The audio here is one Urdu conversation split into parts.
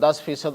10%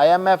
IMF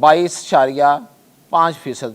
22.5%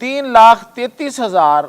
3,33,000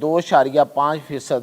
2.5%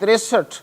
63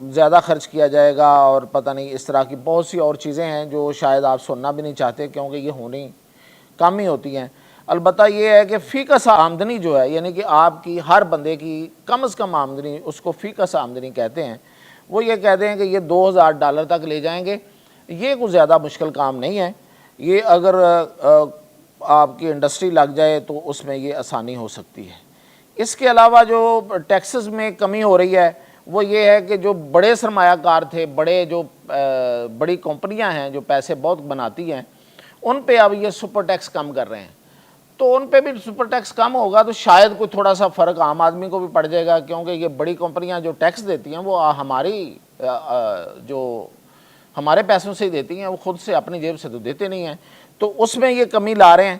زیادہ خرچ کیا جائے گا اور پتہ نہیں اس طرح کی بہت سی اور چیزیں ہیں جو شاید آپ سننا بھی نہیں چاہتے کیونکہ یہ ہونی کم ہی ہوتی ہیں۔ البتہ یہ ہے کہ فی کس آمدنی جو ہے، یعنی کہ آپ کی ہر بندے کی کم از کم آمدنی، اس کو فی کس آمدنی کہتے ہیں، وہ یہ کہتے ہیں کہ یہ $2000 تک لے جائیں گے۔ یہ کوئی زیادہ مشکل کام نہیں ہے، یہ اگر آپ کی انڈسٹری لگ جائے تو اس میں یہ آسانی ہو سکتی ہے۔ اس کے علاوہ جو ٹیکسز میں کمی ہو رہی ہے وہ یہ ہے کہ جو بڑے سرمایہ کار تھے، بڑی کمپنیاں ہیں جو پیسے بہت بناتی ہیں، ان پہ اب یہ سپر ٹیکس کم کر رہے ہیں، تو ان پہ بھی سپر ٹیکس کم ہوگا تو شاید کوئی تھوڑا سا فرق عام آدمی کو بھی پڑ جائے گا، کیونکہ یہ بڑی کمپنیاں جو ٹیکس دیتی ہیں وہ ہمارے پیسوں سے ہی دیتی ہیں، وہ خود سے اپنی جیب سے تو دیتے نہیں ہیں، تو اس میں یہ کمی لا رہے ہیں۔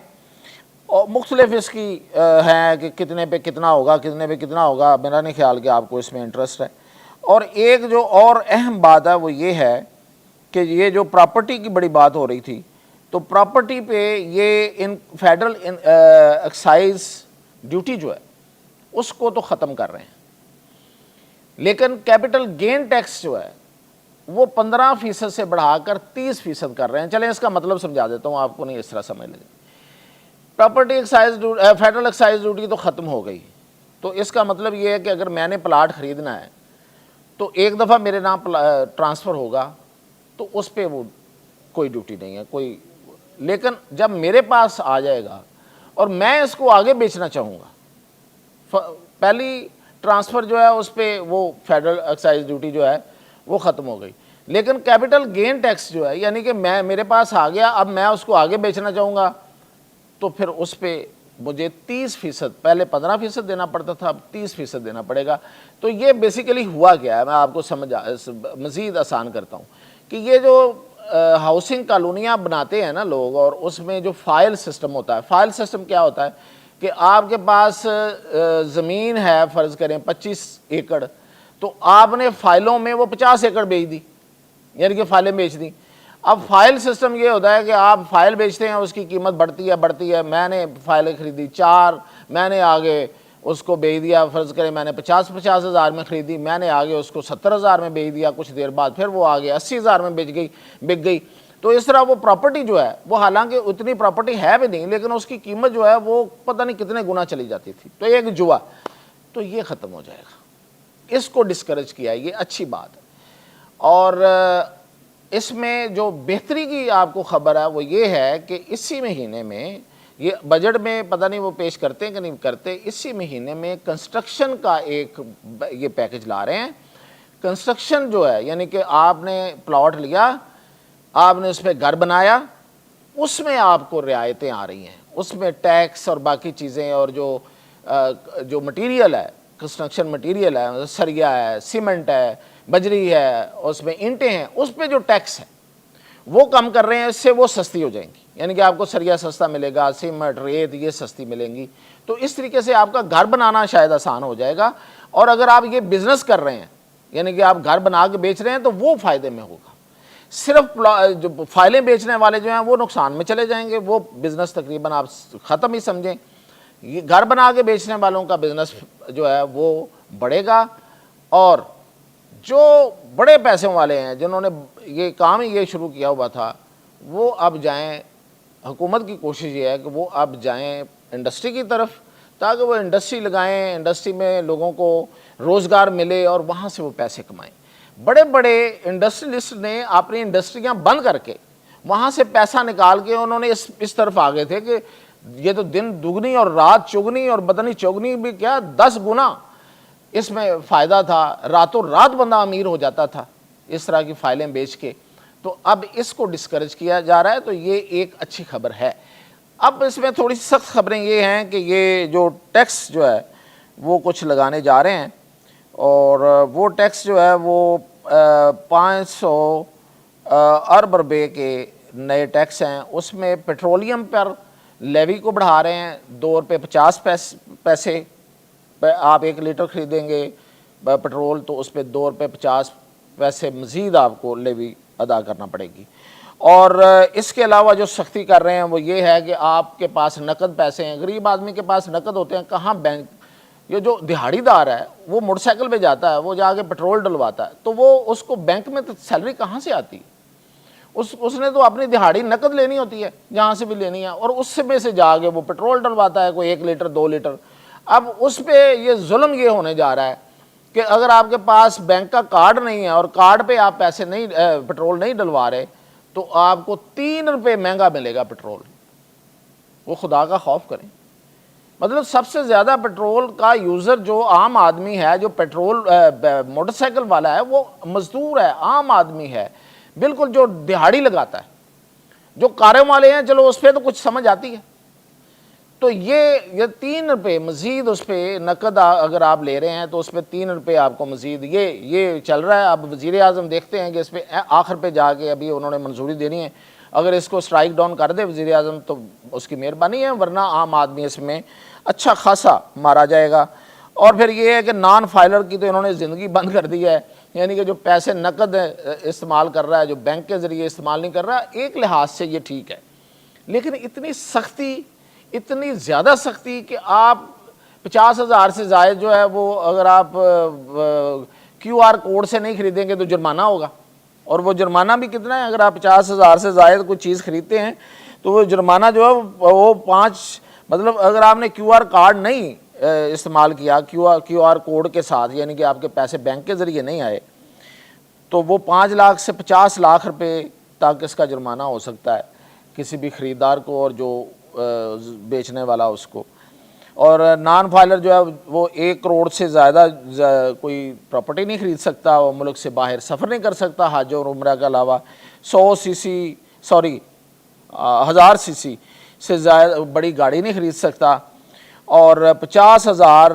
اور مختلف اس کی ہیں کہ کتنے پہ کتنا ہوگا، میرا نہیں خیال کہ آپ کو اس میں انٹرسٹ ہے۔ اور ایک جو اور اہم بات ہے وہ یہ ہے کہ یہ جو پراپرٹی کی بڑی بات ہو رہی تھی، تو پراپرٹی پہ یہ فیڈرل ایکسائز ڈیوٹی جو ہے اس کو تو ختم کر رہے ہیں، لیکن کیپٹل گین ٹیکس جو ہے وہ 15% سے بڑھا کر 30% کر رہے ہیں۔ چلیں اس کا مطلب سمجھا دیتا ہوں، آپ کو نہیں اس طرح سمجھ لگے۔ پراپرٹی فیڈرل ایکسائز ڈیوٹی تو ختم ہو گئی، تو اس کا مطلب یہ ہے کہ اگر میں نے پلاٹ خریدنا ہے تو ایک دفعہ میرے نام ٹرانسفر ہوگا تو اس پہ وہ کوئی ڈیوٹی نہیں ہے لیکن جب میرے پاس آ جائے گا اور میں اس کو آگے بیچنا چاہوں گا، پہلی ٹرانسفر جو ہے اس پہ وہ فیڈرل ایکسائز ڈیوٹی جو ہے وہ ختم ہو گئی، لیکن کیپٹل گین ٹیکس جو ہے، یعنی کہ میرے پاس آ گیا، اب میں اس کو آگے بیچنا چاہوں گا تو پھر اس پہ مجھے 30%، پہلے 15% دینا پڑتا تھا، اب 30% دینا پڑے گا۔ تو یہ بیسیکلی ہوا کیا ہے، میں آپ کو مزید آسان کرتا ہوں کہ یہ جو ہاؤسنگ کالونیاں بناتے ہیں نا لوگ، اور اس میں جو فائل سسٹم ہوتا ہے، فائل سسٹم کیا ہوتا ہے کہ آپ کے پاس زمین ہے، فرض کریں 25 ایکڑ، تو آپ نے فائلوں میں وہ 50 ایکڑ بیچ دی، یعنی کہ فائلیں بیچ دیں۔ اب فائل سسٹم یہ ہوتا ہے کہ آپ فائل بیچتے ہیں، اس کی قیمت بڑھتی ہے، میں نے فائلیں خریدی 4، میں نے آگے اس کو بیچ دیا، فرض کریں میں نے 50 ہزار میں خریدی، میں نے آگے اس کو 70 ہزار میں بیچ دیا، کچھ دیر بعد پھر وہ آگے 80 ہزار میں بک گئی۔ تو اس طرح وہ پراپرٹی جو ہے وہ حالانکہ اتنی پراپرٹی ہے بھی نہیں، لیکن اس کی قیمت جو ہے وہ پتہ نہیں کتنے گنا چلی جاتی تھی، تو ایک جوا، تو یہ ختم ہو جائے گا۔ اس کو ڈسکریج کیا ہے، یہ اچھی بات ہے۔ اور اس میں جو بہتری کی آپ کو خبر ہے وہ یہ ہے کہ اسی مہینے میں، یہ بجٹ میں پتہ نہیں وہ پیش کرتے ہیں کہ نہیں کرتے، اسی مہینے میں کنسٹرکشن کا ایک یہ پیکج لا رہے ہیں۔ کنسٹرکشن جو ہے، یعنی کہ آپ نے پلاٹ لیا، آپ نے اس پہ گھر بنایا، اس میں آپ کو رعایتیں آ رہی ہیں، اس میں ٹیکس اور باقی چیزیں، اور جو مٹیریل ہے، کنسٹرکشن مٹیریل ہے، سریا ہے، سیمنٹ ہے، بجری ہے، اس میں اینٹیں ہیں، اس پہ جو ٹیکس ہے وہ کم کر رہے ہیں، اس سے وہ سستی ہو جائیں گی، یعنی کہ آپ کو سریا سستا ملے گا، سیمنٹ، ریت یہ سستی ملیں گی، تو اس طریقے سے آپ کا گھر بنانا شاید آسان ہو جائے گا۔ اور اگر آپ یہ بزنس کر رہے ہیں، یعنی کہ آپ گھر بنا کے بیچ رہے ہیں، تو وہ فائدے میں ہوگا۔ صرف جو فائلیں بیچنے والے جو ہیں وہ نقصان میں چلے جائیں گے، وہ بزنس تقریباً آپ ختم ہی سمجھیں۔ یہ گھر بنا کے بیچنے والوں کا بزنس جو ہے وہ بڑھے گا، اور جو بڑے پیسوں والے ہیں جنہوں نے یہ کام ہی یہ شروع کیا ہوا تھا، وہ اب جائیں، حکومت کی کوشش یہ ہے کہ وہ اب جائیں انڈسٹری کی طرف، تاکہ وہ انڈسٹری لگائیں، انڈسٹری میں لوگوں کو روزگار ملے اور وہاں سے وہ پیسے کمائیں۔ بڑے بڑے انڈسٹریلسٹ نے اپنی انڈسٹریاں بند کر کے وہاں سے پیسہ نکال کے انہوں نے اس طرف آ گئے تھے کہ یہ تو دن دگنی اور رات چگنی، اور بدنی چوگنی بھی کیا 10 گنا اس میں فائدہ تھا، راتوں رات بندہ امیر ہو جاتا تھا اس طرح کی فائلیں بیچ کے۔ تو اب اس کو ڈسکریج کیا جا رہا ہے، تو یہ ایک اچھی خبر ہے۔ اب اس میں تھوڑی سخت خبریں یہ ہیں کہ یہ جو ٹیکس جو ہے وہ کچھ لگانے جا رہے ہیں، اور وہ ٹیکس جو ہے وہ 500 ارب روپے کے نئے ٹیکس ہیں۔ اس میں پیٹرولیم پر لیوی کو بڑھا رہے ہیں، $2.50 آپ 1 لیٹر خریدیں گے پیٹرول تو اس پہ $2.50 مزید آپ کو لیوی ادا کرنا پڑے گی۔ اور اس کے علاوہ جو سختی کر رہے ہیں وہ یہ ہے کہ آپ کے پاس نقد پیسے ہیں، غریب آدمی کے پاس نقد ہوتے ہیں، کہاں بینک یہ جو دہاڑی دار ہے وہ موٹر سائیکل پہ جاتا ہے, وہ جا کے پیٹرول ڈلواتا ہے, تو وہ اس کو بینک میں تو سیلری کہاں سے آتی؟ اس نے تو اپنی دہاڑی نقد لینی ہوتی ہے جہاں سے بھی لینی ہے, اور اس میں سے جا کے وہ پیٹرول ڈلواتا ہے, کوئی 1 لیٹر 2 لیٹر. اب اس پہ یہ ظلم یہ ہونے جا رہا ہے کہ اگر آپ کے پاس بینک کا کارڈ نہیں ہے اور کارڈ پہ آپ پیسے نہیں پیٹرول نہیں ڈلوا رہے تو آپ کو 3 روپے مہنگا ملے گا پیٹرول. وہ خدا کا خوف کریں. مطلب سب سے زیادہ پیٹرول کا یوزر جو عام آدمی ہے, جو پیٹرول موٹر سائیکل والا ہے, وہ مزدور ہے, عام آدمی ہے, بالکل جو دہاڑی لگاتا ہے. جو کاروں والے ہیں چلو اس پہ تو کچھ سمجھ آتی ہے. تو یہ 3 روپے مزید اس پہ نقد اگر آپ لے رہے ہیں تو اس پہ 3 روپے آپ کو مزید یہ چل رہا ہے. اب وزیر اعظم دیکھتے ہیں کہ اس پہ آخر پہ جا کے ابھی انہوں نے منظوری دینی ہے. اگر اس کو سٹرائک ڈاؤن کر دے وزیر اعظم تو اس کی مہربانی ہے, ورنہ عام آدمی اس میں اچھا خاصا مارا جائے گا. اور پھر یہ ہے کہ نان فائلر کی تو انہوں نے زندگی بند کر دی ہے, یعنی کہ جو پیسے نقد استعمال کر رہا ہے, جو بینک کے ذریعے استعمال نہیں کر رہا, ایک لحاظ سے یہ ٹھیک ہے. لیکن اتنی سختی, اتنی زیادہ سختی کہ آپ 50,000 سے زائد جو ہے وہ اگر آپ QR کوڈ سے نہیں خریدیں گے تو جرمانہ ہوگا. اور وہ جرمانہ بھی کتنا ہے؟ اگر آپ 50,000 سے زائد کوئی چیز خریدتے ہیں تو وہ جرمانہ جو ہے وہ 5 مطلب اگر آپ نے QR کارڈ نہیں استعمال کیا QR کوڈ کے ساتھ, یعنی کہ آپ کے پیسے بینک کے ذریعے نہیں آئے, تو وہ 5 لاکھ سے 50 لاکھ روپے تک اس کا جرمانہ ہو سکتا ہے کسی بھی خریدار کو اور جو بیچنے والا اس کو. اور نان فائلر جو ہے وہ 1 کروڑ سے زیادہ کوئی پراپرٹی نہیں خرید سکتا, وہ ملک سے باہر سفر نہیں کر سکتا حج اور عمرہ کے علاوہ, 1000 cc سے زیادہ بڑی گاڑی نہیں خرید سکتا, اور 50,000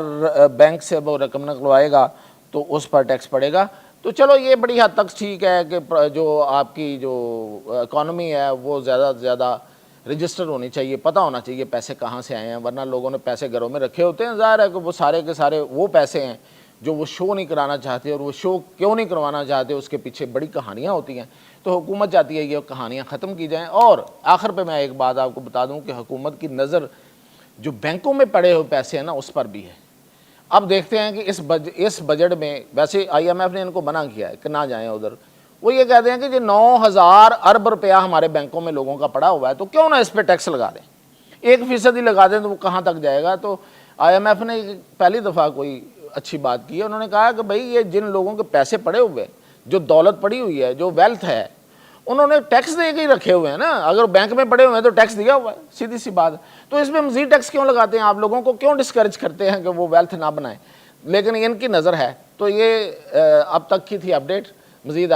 بینک سے وہ رقم نکلوائے گا تو اس پر ٹیکس پڑے گا. تو چلو یہ بڑی حد تک ٹھیک ہے کہ جو آپ کی جو اکانومی ہے وہ زیادہ سے زیادہ رجسٹر ہونی چاہیے, پتہ ہونا چاہیے پیسے کہاں سے آئے ہیں, ورنہ لوگوں نے پیسے گھروں میں رکھے ہوتے ہیں. ظاہر ہے کہ وہ سارے کے سارے وہ پیسے ہیں جو وہ شو نہیں کرانا چاہتے, اور وہ شو کیوں نہیں کروانا چاہتے اس کے پیچھے بڑی کہانیاں ہوتی ہیں. تو حکومت چاہتی ہے یہ کہانیاں ختم کی جائیں. اور آخر پہ میں ایک بات آپ کو بتا دوں کہ حکومت کی نظر جو بینکوں میں پڑے ہوئے پیسے ہیں نا اس پر بھی ہے. اب دیکھتے ہیں کہ اس بجٹ میں, ویسے IMF نے ان کو منع کیا ہے کہ نہ جائیں ادھر, وہ یہ کہتے ہیں کہ جو 9,000 ارب روپیہ ہمارے بینکوں میں لوگوں کا پڑا ہوا ہے تو کیوں نہ اس پہ ٹیکس لگا دیں, 1% ہی لگا دیں تو وہ کہاں تک جائے گا. تو IMF نے پہلی دفعہ کوئی اچھی بات کی ہے, انہوں نے کہا کہ بھئی یہ جن لوگوں کے پیسے پڑے ہوئے, جو دولت پڑی ہوئی ہے, جو ویلتھ ہے, انہوں نے ٹیکس دے کے ہی رکھے ہوئے ہیں نا. اگر بینک میں پڑے ہوئے ہیں تو ٹیکس دیا ہوا ہے, سیدھی سی بات. تو اس میں مزید ٹیکس کیوں لگاتے ہیں؟ آپ لوگوں کو کیوں ڈسکریج کرتے ہیں کہ وہ ویلتھ نہ بنائیں؟ لیکن ان کی نظر ہے. تو یہ اب تک کی تھی اپڈیٹ. مزید